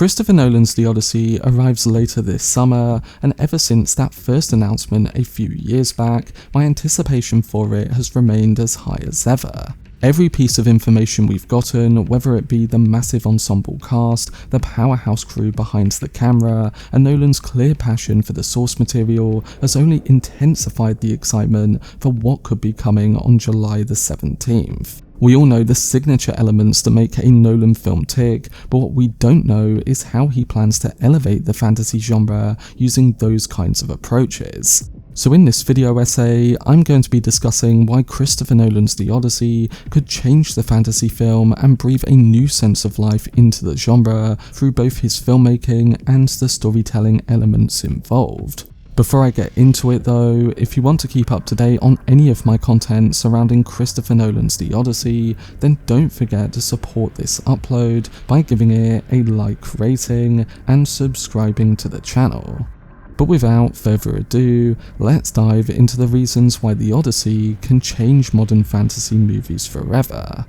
Christopher Nolan's The Odyssey arrives later this summer, and ever since that first announcement a few years back, my anticipation for it has remained as high as ever. Every piece of information we've gotten, whether it be the massive ensemble cast, the powerhouse crew behind the camera, and Nolan's clear passion for the source material, has only intensified the excitement for what could be coming on July the 17th. We all know the signature elements that make a Nolan film tick, but what we don't know is how he plans to elevate the fantasy genre using those kinds of approaches. So in this video essay, I'm going to be discussing why Christopher Nolan's The Odyssey could change the fantasy film and breathe a new sense of life into the genre through both his filmmaking and the storytelling elements involved. Before I get into it though, if you want to keep up to date on any of my content surrounding Christopher Nolan's The Odyssey, then don't forget to support this upload by giving it a like rating and subscribing to the channel. But without further ado, let's dive into the reasons why The Odyssey can change modern fantasy movies forever.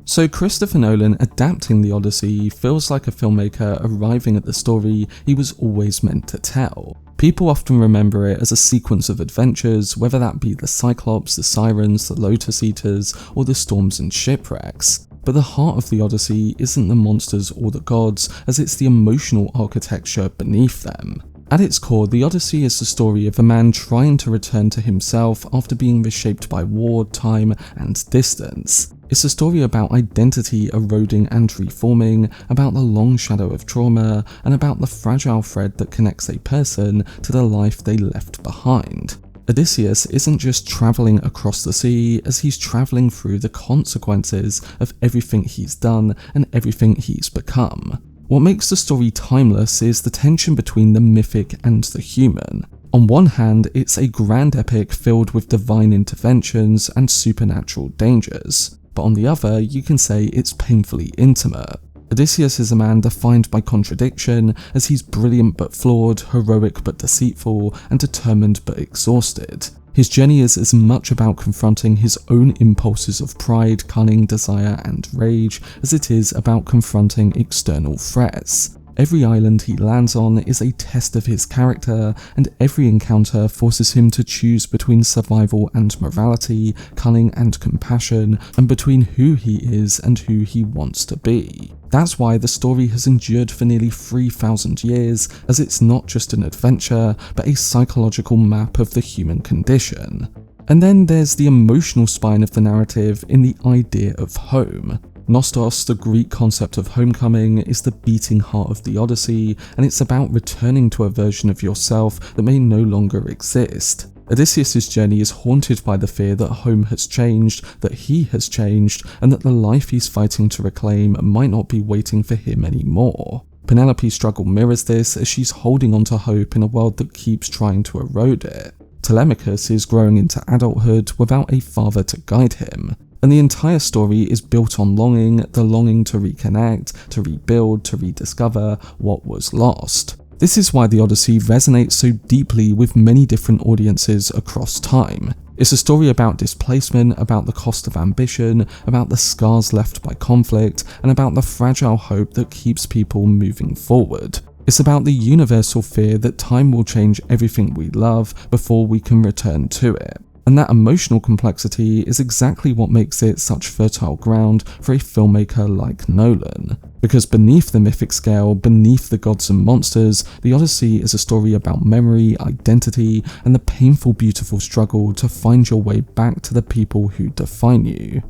So Christopher Nolan adapting The Odyssey feels like a filmmaker arriving at the story he was always meant to tell. People often remember it as a sequence of adventures, whether that be the Cyclops, the Sirens, the Lotus Eaters, or the Storms and Shipwrecks. But the heart of The Odyssey isn't the monsters or the gods, as it's the emotional architecture beneath them. At its core, The Odyssey is the story of a man trying to return to himself after being reshaped by war, time, and distance. It's a story about identity eroding and reforming, about the long shadow of trauma, and about the fragile thread that connects a person to the life they left behind. Odysseus isn't just travelling across the sea, as he's travelling through the consequences of everything he's done and everything he's become. What makes the story timeless is the tension between the mythic and the human. On one hand, it's a grand epic filled with divine interventions and supernatural dangers, but on the other, you can say it's painfully intimate. Odysseus is a man defined by contradiction, as he's brilliant but flawed, heroic but deceitful, and determined but exhausted. His journey is as much about confronting his own impulses of pride, cunning, desire, and rage as it is about confronting external threats. Every island he lands on is a test of his character, and every encounter forces him to choose between survival and morality, cunning and compassion, and between who he is and who he wants to be. That's why the story has endured for nearly 3,000 years, as it's not just an adventure, but a psychological map of the human condition. And then there's the emotional spine of the narrative in the idea of home. Nostos, the Greek concept of homecoming, is the beating heart of the Odyssey, and it's about returning to a version of yourself that may no longer exist. Odysseus' journey is haunted by the fear that home has changed, that he has changed, and that the life he's fighting to reclaim might not be waiting for him anymore. Penelope's struggle mirrors this, as she's holding on to hope in a world that keeps trying to erode it. Telemachus is growing into adulthood without a father to guide him. And the entire story is built on longing, the longing to reconnect, to rebuild, to rediscover what was lost. This is why The Odyssey resonates so deeply with many different audiences across time. It's a story about displacement, about the cost of ambition, about the scars left by conflict, and about the fragile hope that keeps people moving forward. It's about the universal fear that time will change everything we love before we can return to it. And that emotional complexity is exactly what makes it such fertile ground for a filmmaker like Nolan. Because beneath the mythic scale, beneath the gods and monsters, The Odyssey is a story about memory, identity, and the painful, beautiful struggle to find your way back to the people who define you.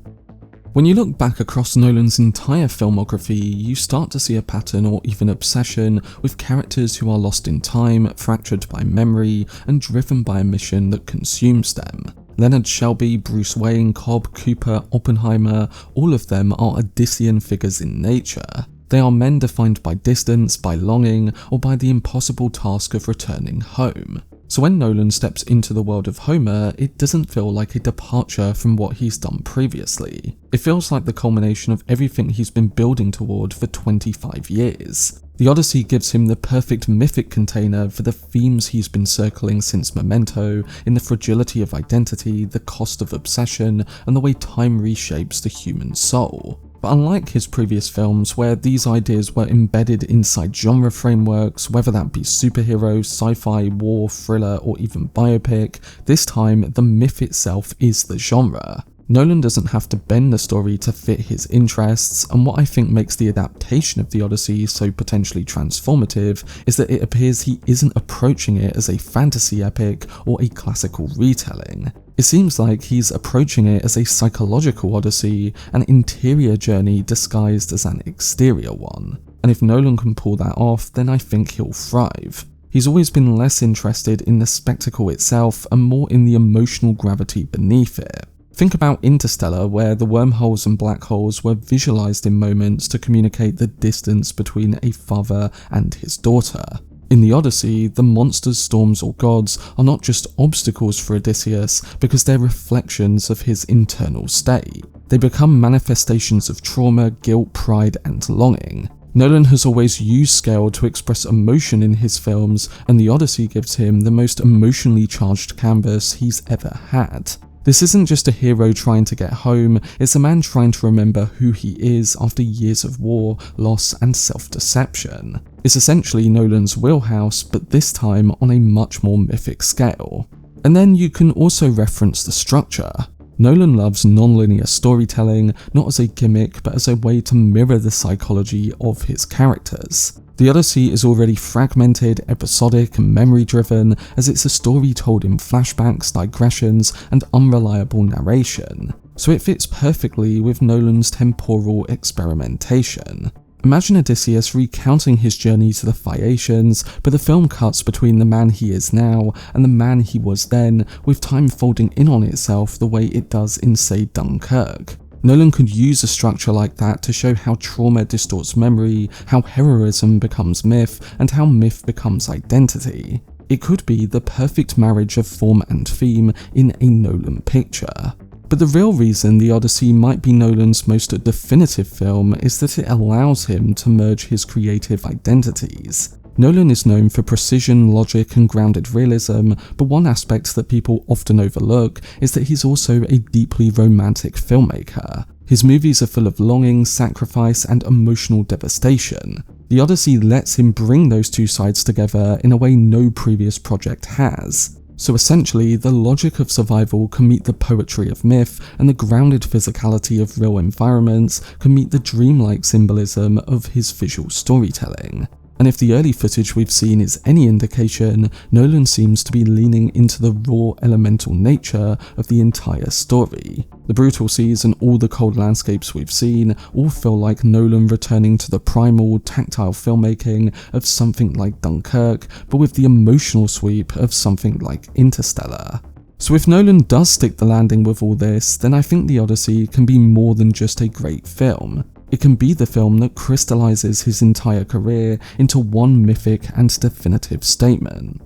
When you look back across Nolan's entire filmography, you start to see a pattern or even obsession with characters who are lost in time, fractured by memory, and driven by a mission that consumes them. Leonard Shelby, Bruce Wayne, Cobb, Cooper, Oppenheimer, all of them are Odyssean figures in nature. They are men defined by distance, by longing, or by the impossible task of returning home. So when Nolan steps into the world of Homer, it doesn't feel like a departure from what he's done previously. It feels like the culmination of everything he's been building toward for 25 years. The Odyssey gives him the perfect mythic container for the themes he's been circling since Memento, in the fragility of identity, the cost of obsession, and the way time reshapes the human soul. But unlike his previous films, where these ideas were embedded inside genre frameworks, whether that be superhero, sci-fi, war, thriller, or even biopic, this time the myth itself is the genre. Nolan doesn't have to bend the story to fit his interests, and what I think makes the adaptation of The Odyssey so potentially transformative is that it appears he isn't approaching it as a fantasy epic or a classical retelling. It seems like he's approaching it as a psychological odyssey, an interior journey disguised as an exterior one. And if Nolan can pull that off, then I think he'll thrive. He's always been less interested in the spectacle itself and more in the emotional gravity beneath it. Think about Interstellar, where the wormholes and black holes were visualized in moments to communicate the distance between a father and his daughter. In The Odyssey, the monsters, storms, or gods are not just obstacles for Odysseus because they're reflections of his internal state. They become manifestations of trauma, guilt, pride, and longing. Nolan has always used scale to express emotion in his films, and The Odyssey gives him the most emotionally charged canvas he's ever had. This isn't just a hero trying to get home, it's a man trying to remember who he is after years of war, loss, and self-deception. It's essentially Nolan's wheelhouse, but this time on a much more mythic scale. And then you can also reference the structure. Nolan loves non-linear storytelling, not as a gimmick, but as a way to mirror the psychology of his characters. The Odyssey is already fragmented, episodic, and memory-driven, as it's a story told in flashbacks, digressions, and unreliable narration, so it fits perfectly with Nolan's temporal experimentation. Imagine Odysseus recounting his journey to the Phaeacians, but the film cuts between the man he is now and the man he was then, with time folding in on itself the way it does in, say, Dunkirk. Nolan could use a structure like that to show how trauma distorts memory, how heroism becomes myth, and how myth becomes identity. It could be the perfect marriage of form and theme in a Nolan picture. But the real reason The Odyssey might be Nolan's most definitive film is that it allows him to merge his creative identities. Nolan is known for precision, logic, and grounded realism, but one aspect that people often overlook is that he's also a deeply romantic filmmaker. His movies are full of longing, sacrifice, and emotional devastation. The Odyssey lets him bring those two sides together in a way no previous project has. So essentially, the logic of survival can meet the poetry of myth, and the grounded physicality of real environments can meet the dreamlike symbolism of his visual storytelling. And if the early footage we've seen is any indication, Nolan seems to be leaning into the raw elemental nature of the entire story. The brutal seas and all the cold landscapes we've seen all feel like Nolan returning to the primal, tactile filmmaking of something like Dunkirk, but with the emotional sweep of something like Interstellar. So if Nolan does stick the landing with all this, then I think The Odyssey can be more than just a great film. It can be the film that crystallizes his entire career into one mythic and definitive statement.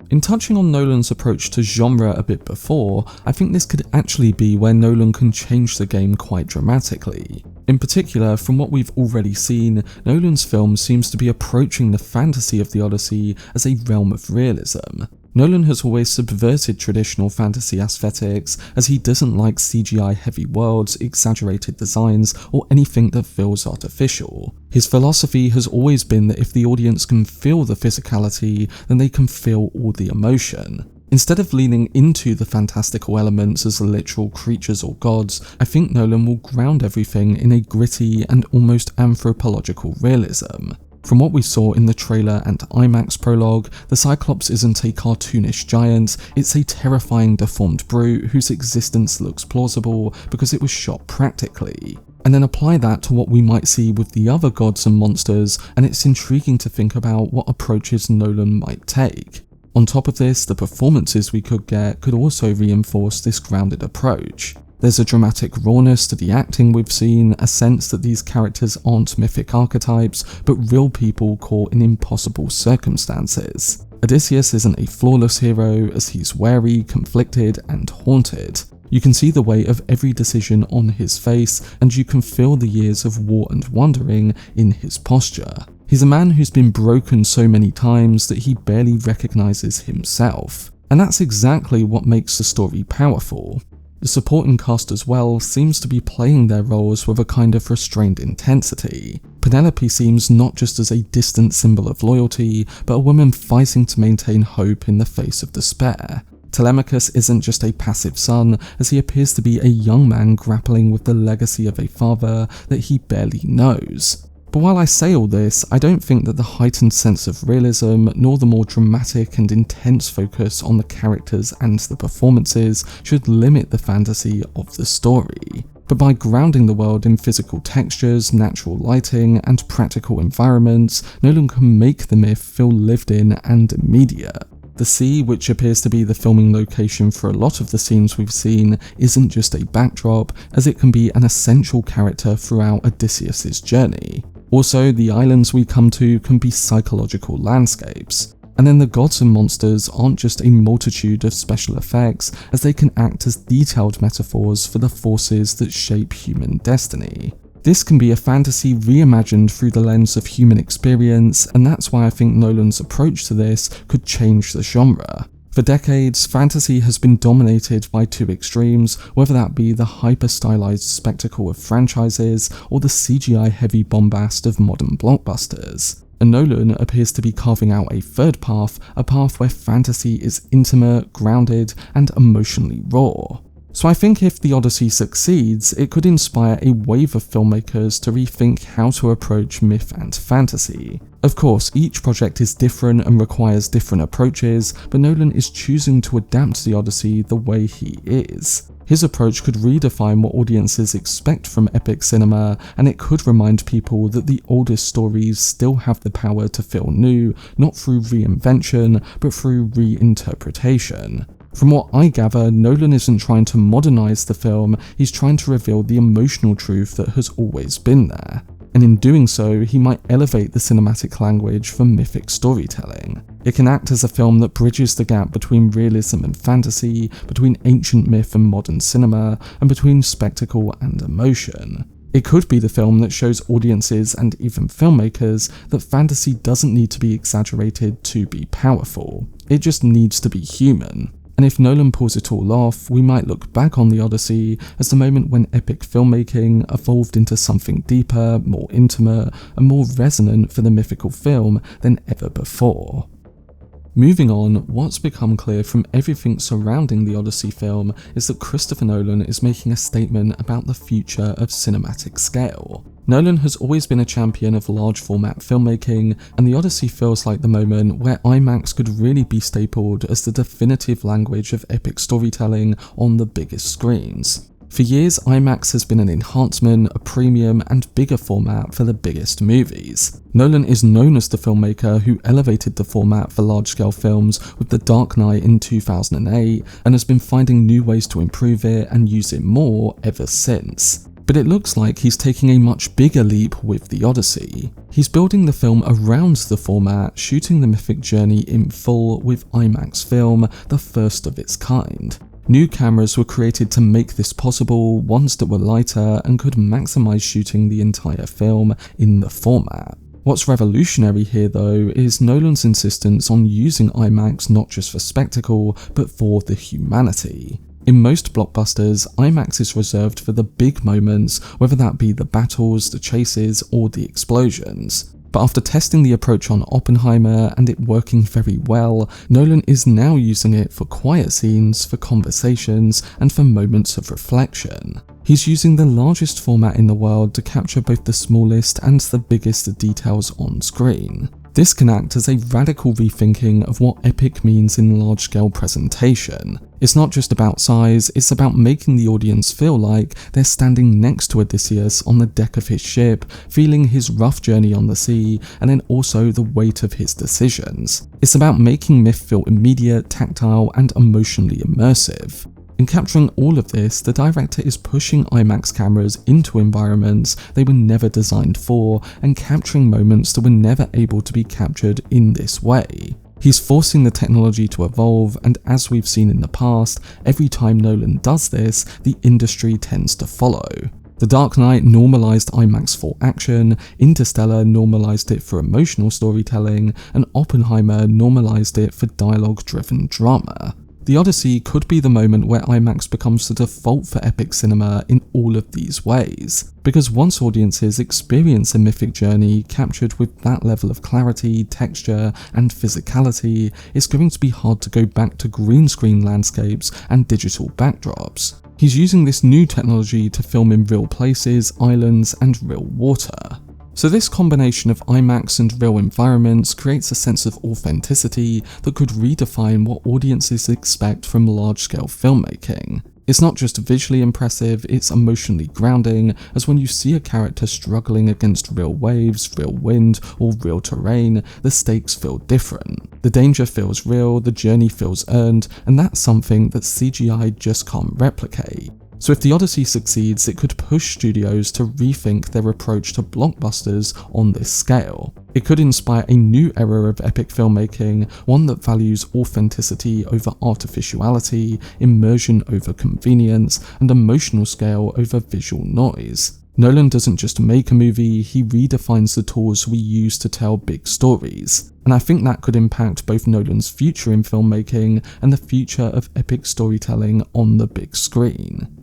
In touching on Nolan's approach to genre a bit before, I think this could actually be where Nolan can change the game quite dramatically. In particular, from what we've already seen, Nolan's film seems to be approaching the fantasy of The Odyssey as a realm of realism. Nolan has always subverted traditional fantasy aesthetics, as he doesn't like CGI-heavy worlds, exaggerated designs, or anything that feels artificial. His philosophy has always been that if the audience can feel the physicality, then they can feel all the emotion. Instead of leaning into the fantastical elements as literal creatures or gods, I think Nolan will ground everything in a gritty and almost anthropological realism. From what we saw in the trailer and IMAX prologue, the Cyclops isn't a cartoonish giant, it's a terrifying deformed brute whose existence looks plausible because it was shot practically. And then apply that to what we might see with the other gods and monsters, and it's intriguing to think about what approaches Nolan might take. On top of this, the performances we could get could also reinforce this grounded approach. There's a dramatic rawness to the acting we've seen, a sense that these characters aren't mythic archetypes, but real people caught in impossible circumstances. Odysseus isn't a flawless hero, as he's wary, conflicted, and haunted. You can see the weight of every decision on his face, and you can feel the years of war and wandering in his posture. He's a man who's been broken so many times that he barely recognises himself. And that's exactly what makes the story powerful. The supporting cast as well seems to be playing their roles with a kind of restrained intensity. Penelope seems not just as a distant symbol of loyalty, but a woman fighting to maintain hope in the face of despair. Telemachus isn't just a passive son, as he appears to be a young man grappling with the legacy of a father that he barely knows. But while I say all this, I don't think that the heightened sense of realism, nor the more dramatic and intense focus on the characters and the performances should limit the fantasy of the story. But by grounding the world in physical textures, natural lighting, and practical environments, Nolan can make the myth feel lived in and immediate. The sea, which appears to be the filming location for a lot of the scenes we've seen, isn't just a backdrop, as it can be an essential character throughout Odysseus' journey. Also, the islands we come to can be psychological landscapes. And then the gods and monsters aren't just a multitude of special effects, as they can act as detailed metaphors for the forces that shape human destiny. This can be a fantasy reimagined through the lens of human experience, and that's why I think Nolan's approach to this could change the genre. For decades, fantasy has been dominated by two extremes, whether that be the hyper-stylized spectacle of franchises or the CGI-heavy bombast of modern blockbusters. And Nolan appears to be carving out a third path, a path where fantasy is intimate, grounded, and emotionally raw. So I think if The Odyssey succeeds, it could inspire a wave of filmmakers to rethink how to approach myth and fantasy. Of course, each project is different and requires different approaches, but Nolan is choosing to adapt The Odyssey the way he is. His approach could redefine what audiences expect from epic cinema, and it could remind people that the oldest stories still have the power to feel new, not through reinvention, but through reinterpretation. From what I gather, Nolan isn't trying to modernize the film, he's trying to reveal the emotional truth that has always been there. And in doing so, he might elevate the cinematic language for mythic storytelling. It can act as a film that bridges the gap between realism and fantasy, between ancient myth and modern cinema, and between spectacle and emotion. It could be the film that shows audiences and even filmmakers that fantasy doesn't need to be exaggerated to be powerful. It just needs to be human. And if Nolan pulls it all off, we might look back on The Odyssey as the moment when epic filmmaking evolved into something deeper, more intimate, and more resonant for the mythical film than ever before. Moving on, what's become clear from everything surrounding the Odyssey film is that Christopher Nolan is making a statement about the future of cinematic scale. Nolan has always been a champion of large format filmmaking, and the Odyssey feels like the moment where IMAX could really be stapled as the definitive language of epic storytelling on the biggest screens. For years, IMAX has been an enhancement, a premium, and bigger format for the biggest movies. Nolan is known as the filmmaker who elevated the format for large-scale films with The Dark Knight in 2008, and has been finding new ways to improve it and use it more ever since. But it looks like he's taking a much bigger leap with The Odyssey. He's building the film around the format, shooting the mythic journey in full with IMAX film, the first of its kind. New cameras were created to make this possible, ones that were lighter and could maximize shooting the entire film in the format. What's revolutionary here though is Nolan's insistence on using IMAX not just for spectacle, but for the humanity. In most blockbusters, IMAX is reserved for the big moments, whether that be the battles, the chases, or the explosions. But after testing the approach on Oppenheimer and it working very well, Nolan is now using it for quiet scenes, for conversations, and for moments of reflection. He's using the largest format in the world to capture both the smallest and the biggest details on screen. This can act as a radical rethinking of what epic means in large-scale presentation. It's not just about size, it's about making the audience feel like they're standing next to Odysseus on the deck of his ship, feeling his rough journey on the sea, and then also the weight of his decisions. It's about making myth feel immediate, tactile, and emotionally immersive. In capturing all of this, the director is pushing IMAX cameras into environments they were never designed for and capturing moments that were never able to be captured in this way. He's forcing the technology to evolve, and as we've seen in the past, every time Nolan does this, the industry tends to follow. The Dark Knight normalized IMAX for action, Interstellar normalized it for emotional storytelling, and Oppenheimer normalized it for dialogue-driven drama. The Odyssey could be the moment where IMAX becomes the default for epic cinema in all of these ways, because once audiences experience a mythic journey captured with that level of clarity, texture, and physicality, it's going to be hard to go back to green screen landscapes and digital backdrops. He's using this new technology to film in real places, islands, and real water. So this combination of IMAX and real environments creates a sense of authenticity that could redefine what audiences expect from large-scale filmmaking. It's not just visually impressive, it's emotionally grounding, as when you see a character struggling against real waves, real wind, or real terrain, the stakes feel different. The danger feels real, the journey feels earned, and that's something that CGI just can't replicate. So if The Odyssey succeeds, it could push studios to rethink their approach to blockbusters on this scale. It could inspire a new era of epic filmmaking, one that values authenticity over artificiality, immersion over convenience, and emotional scale over visual noise. Nolan doesn't just make a movie, he redefines the tools we use to tell big stories. And I think that could impact both Nolan's future in filmmaking and the future of epic storytelling on the big screen.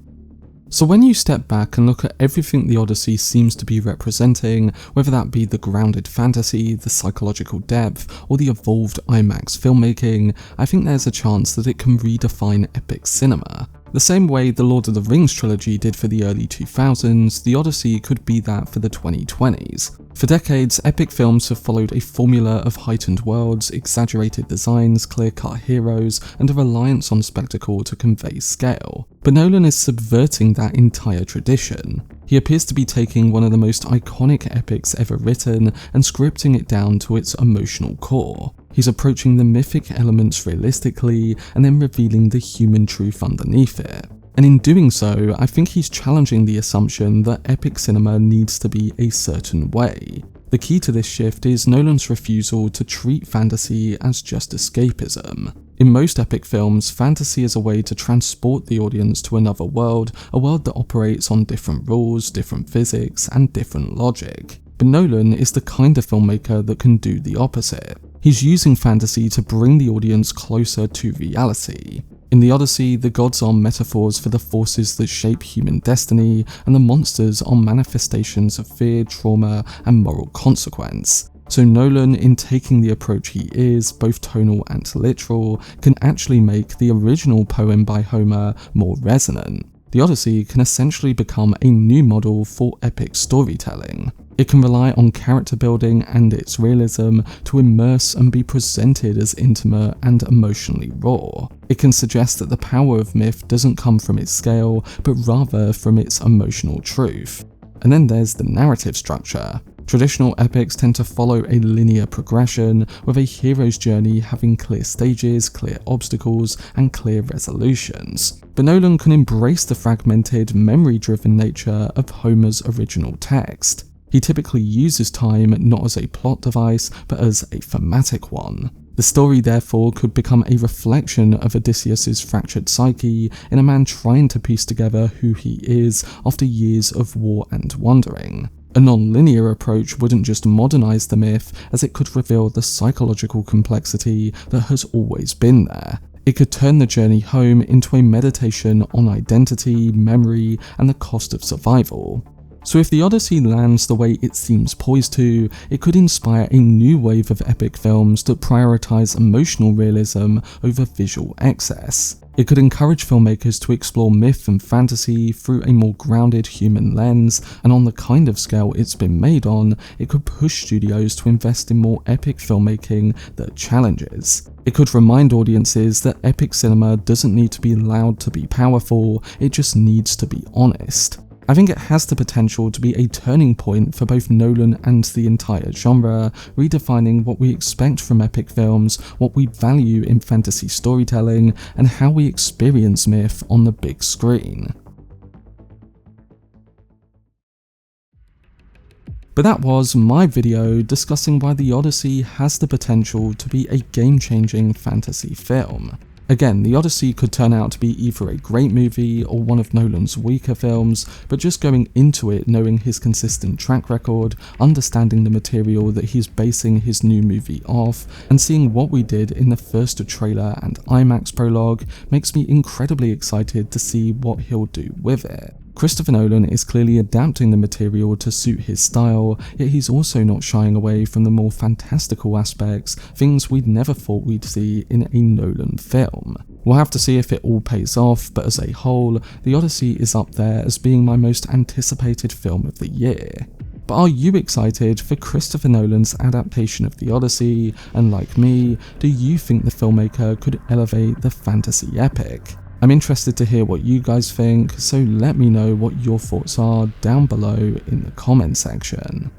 So when you step back and look at everything The Odyssey seems to be representing, whether that be the grounded fantasy, the psychological depth, or the evolved IMAX filmmaking, I think there's a chance that it can redefine epic cinema. The same way the Lord of the Rings trilogy did for the early 2000s, The Odyssey could be that for the 2020s. For decades, epic films have followed a formula of heightened worlds, exaggerated designs, clear-cut heroes, and a reliance on spectacle to convey scale. But Nolan is subverting that entire tradition. He appears to be taking one of the most iconic epics ever written and scripting it down to its emotional core. He's approaching the mythic elements realistically and then revealing the human truth underneath it. And in doing so, I think he's challenging the assumption that epic cinema needs to be a certain way. The key to this shift is Nolan's refusal to treat fantasy as just escapism. In most epic films, fantasy is a way to transport the audience to another world, a world that operates on different rules, different physics, and different logic. But Nolan is the kind of filmmaker that can do the opposite. He's using fantasy to bring the audience closer to reality. In The Odyssey, the gods are metaphors for the forces that shape human destiny, and the monsters are manifestations of fear, trauma, and moral consequence. So Nolan, in taking the approach he is, both tonal and literal, can actually make the original poem by Homer more resonant. The Odyssey can essentially become a new model for epic storytelling. It can rely on character building and its realism to immerse and be presented as intimate and emotionally raw. It can suggest that the power of myth doesn't come from its scale, but rather from its emotional truth. And then there's the narrative structure. Traditional epics tend to follow a linear progression, with a hero's journey having clear stages, clear obstacles, and clear resolutions. But Nolan can embrace the fragmented, memory-driven nature of Homer's original text. He typically uses time not as a plot device, but as a thematic one. The story therefore could become a reflection of Odysseus' fractured psyche in a man trying to piece together who he is after years of war and wandering. A non-linear approach wouldn't just modernize the myth, as it could reveal the psychological complexity that has always been there. It could turn the journey home into a meditation on identity, memory, and the cost of survival. So if The Odyssey lands the way it seems poised to, it could inspire a new wave of epic films that prioritize emotional realism over visual excess. It could encourage filmmakers to explore myth and fantasy through a more grounded human lens, and on the kind of scale it's been made on, it could push studios to invest in more epic filmmaking that challenges. It could remind audiences that epic cinema doesn't need to be loud to be powerful, it just needs to be honest. I think it has the potential to be a turning point for both Nolan and the entire genre, redefining what we expect from epic films, what we value in fantasy storytelling, and how we experience myth on the big screen. But that was my video discussing why The Odyssey has the potential to be a game-changing fantasy film. Again, The Odyssey could turn out to be either a great movie or one of Nolan's weaker films, but just going into it knowing his consistent track record, understanding the material that he's basing his new movie off, and seeing what we did in the first trailer and IMAX prologue makes me incredibly excited to see what he'll do with it. Christopher Nolan is clearly adapting the material to suit his style, yet he's also not shying away from the more fantastical aspects, things we'd never thought we'd see in a Nolan film. We'll have to see if it all pays off, but as a whole, The Odyssey is up there as being my most anticipated film of the year. But are you excited for Christopher Nolan's adaptation of The Odyssey, and like me, do you think the filmmaker could elevate the fantasy epic? I'm interested to hear what you guys think, so let me know what your thoughts are down below in the comment section.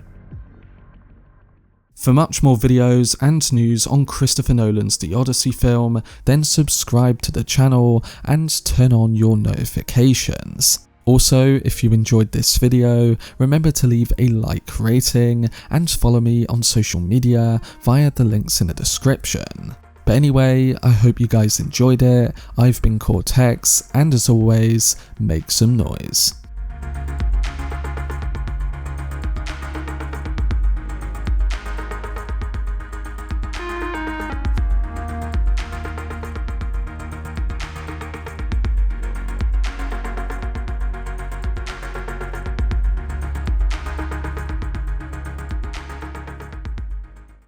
For much more videos and news on Christopher Nolan's The Odyssey film, then subscribe to the channel and turn on your notifications. Also, if you enjoyed this video, remember to leave a like rating and follow me on social media via the links in the description. But anyway, I hope you guys enjoyed it. I've been Cortex, and as always, make some noise.